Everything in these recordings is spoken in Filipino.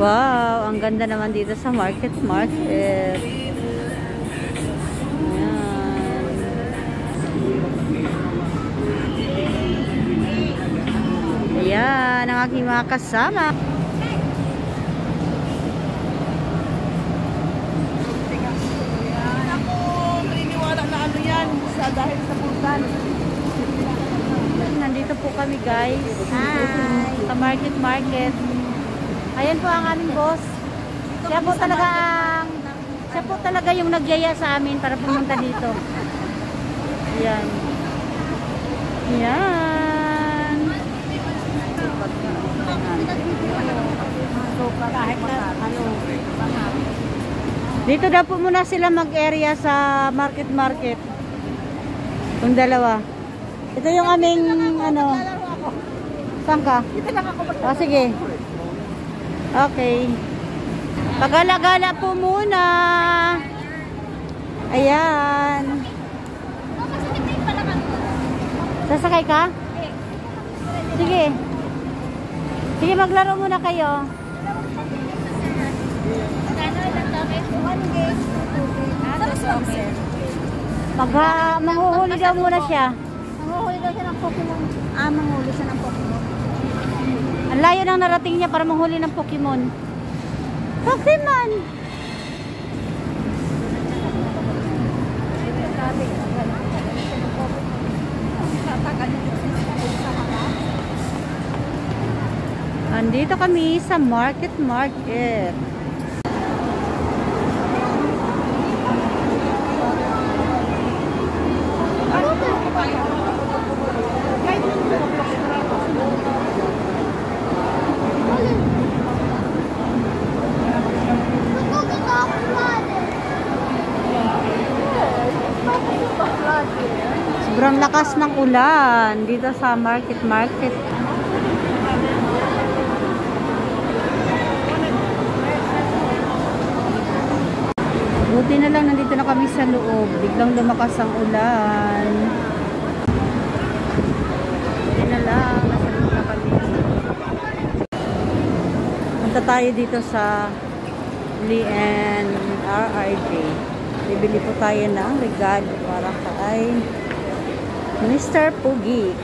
Wow, ang ganda naman dito sa market. Ayan. Ayan, ang aking mga kasama. Ako, maniniwala na ano yan dahil sa bulkan. Nandito po kami, guys. Hi! Sa market. Ayan po ang aming boss. Siya po talaga yung nagyaya sa amin para pumunta dito. Ayan. Ayan. Dito daw po muna sila mag-area sa market. Yung dalawa. Ito yung aming ano. Saan ka? Dito lang ako Oh, sige. Okay. Pagala-gala po muna. Ayan. Sasakay ka? Sige. Sige, maglaro muna kayo. Manghuhuli daw muna siya. Manguhuli daw siya ng Pokemon. Manguhuli siya ng Pokemon. Ang layo nang narating niya para manghuli ng Pokemon. Pokemon! Andito kami sa market. Sobrang lakas ng ulan dito sa market. Buti na lang nandito na kami sa loob. Biglang lumakas ang ulan. Buti na lang nasa loob na kami. Punta tayo dito sa Lee and RRJ. Bibili po tayo ng regalo para kay Mr. Pugi.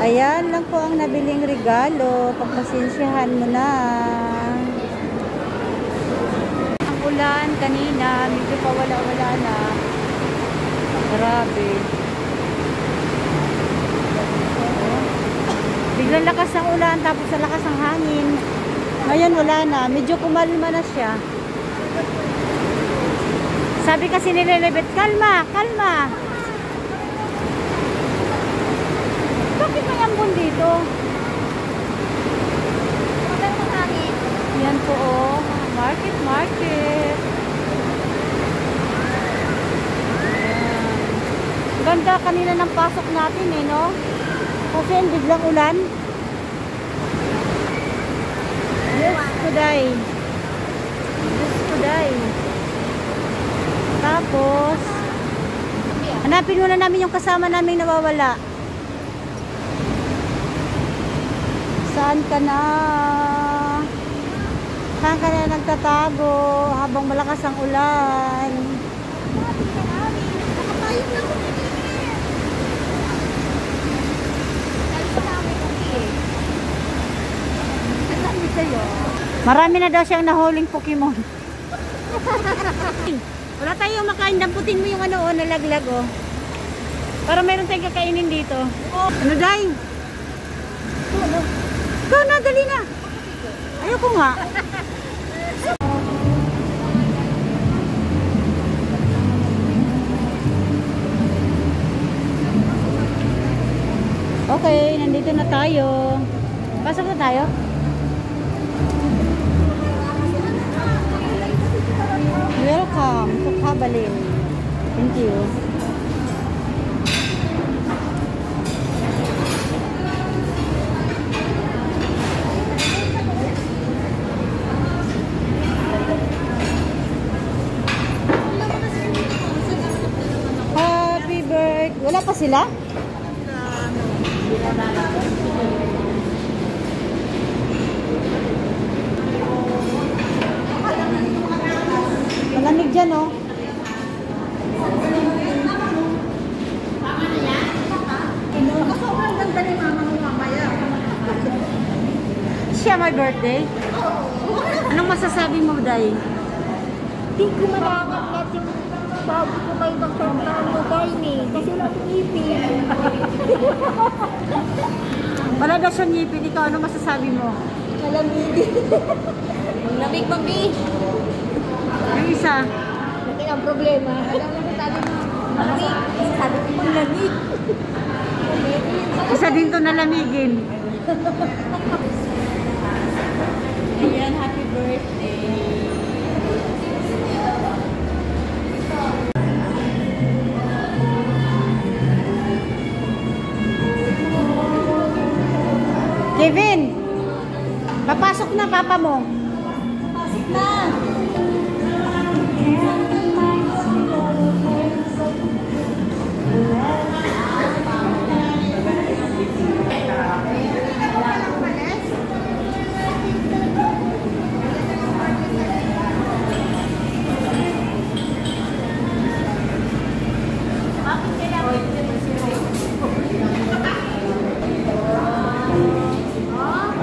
Ayan lang po ang nabiling regalo. Pagpasensyahan mo na. Ang ulan kanina, medyo pawala-wala na. Grabe. Biglang lakas ng ulan, tapos sa lakas ng hangin. Ngayon wala na, medyo kumalma na siya. Sabi kasi ni Lilibet, kalma. Bakit may ambon dito? Magandang hangin. Yan po oh, market. Ayan. Ganda kanina ng pasok natin no? Kasi biglang ulan. Yes, kuday. Tapos, hanapin muna namin yung kasama namin nawawala. Saan ka na nagtatago habang malakas ang ulan? Marami na daw siyang nahuling Pokemon. Wala tayong makain. Damputin mo yung ano, nalaglag oh. Para meron tayong kakainin dito. Ano day? Go na, dali na. Ayoko nga. Okay, nandito na tayo. Pasok na tayo. Welcome to Kabalin. Thank you. ba sila? Malamig dyan, oh. Sobrang ganda ni mama mo mamaya. Siya my birthday? Anong masasabi mo, Day? Di ko malaman kahit yung bago ko kayo magkantaan mo, Day, kasi lang ipin. Wala na siyang ngipin. Ikaw, ano masasabi mo? Malamig. Lamig, mami. Yung isa? Natin ang problema. Alam mo, sabi mo, malamig. Sabi ko, malamig. Isa din to nalamigin. Ayan, happy birthday. Kevin! Papasok na papa mo. Pasok na.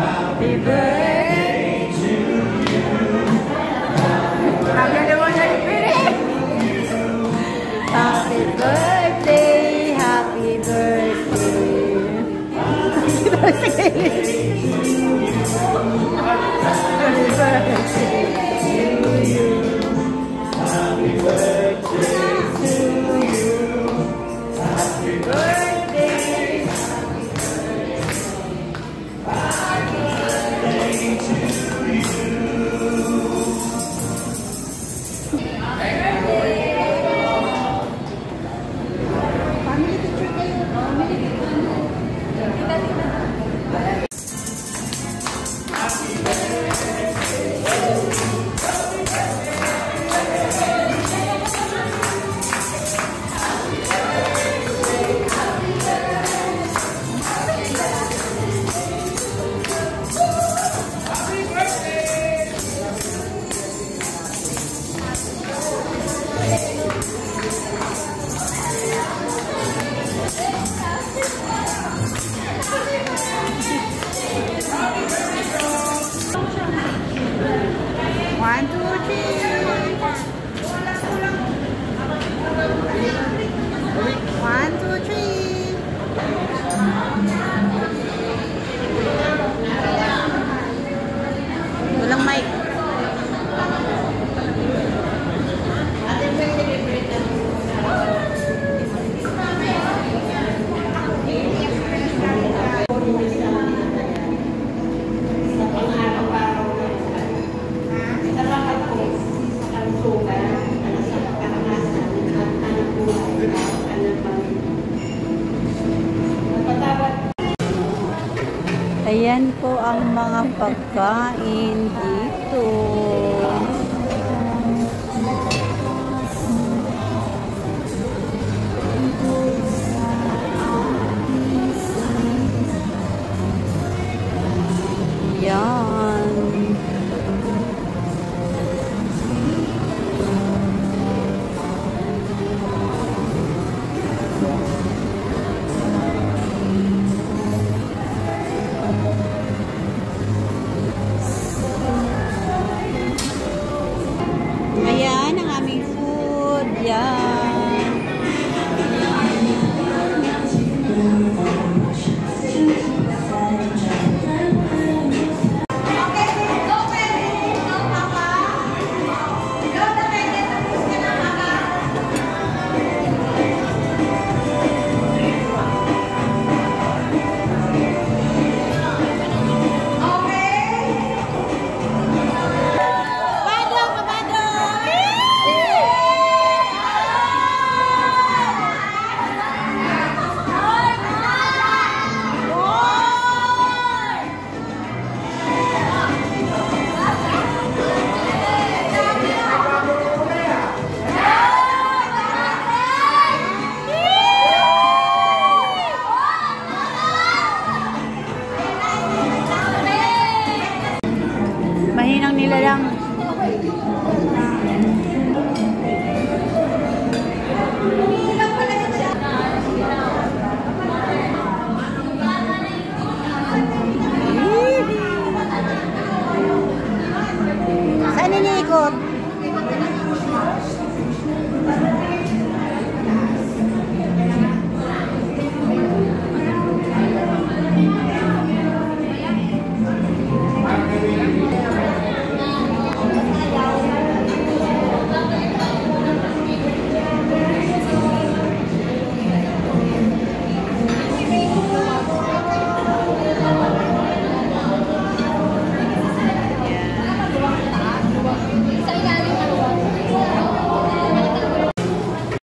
Happy birthday to you. Happy birthday, happy birthday. Happy birthday to you. Happy birthday to you. Happy birthday. One, two, three. One, two, three. Walang mic. Ayan po ang mga pagkain dito. Yan. Ayan ang aming food. Yan. sila lang.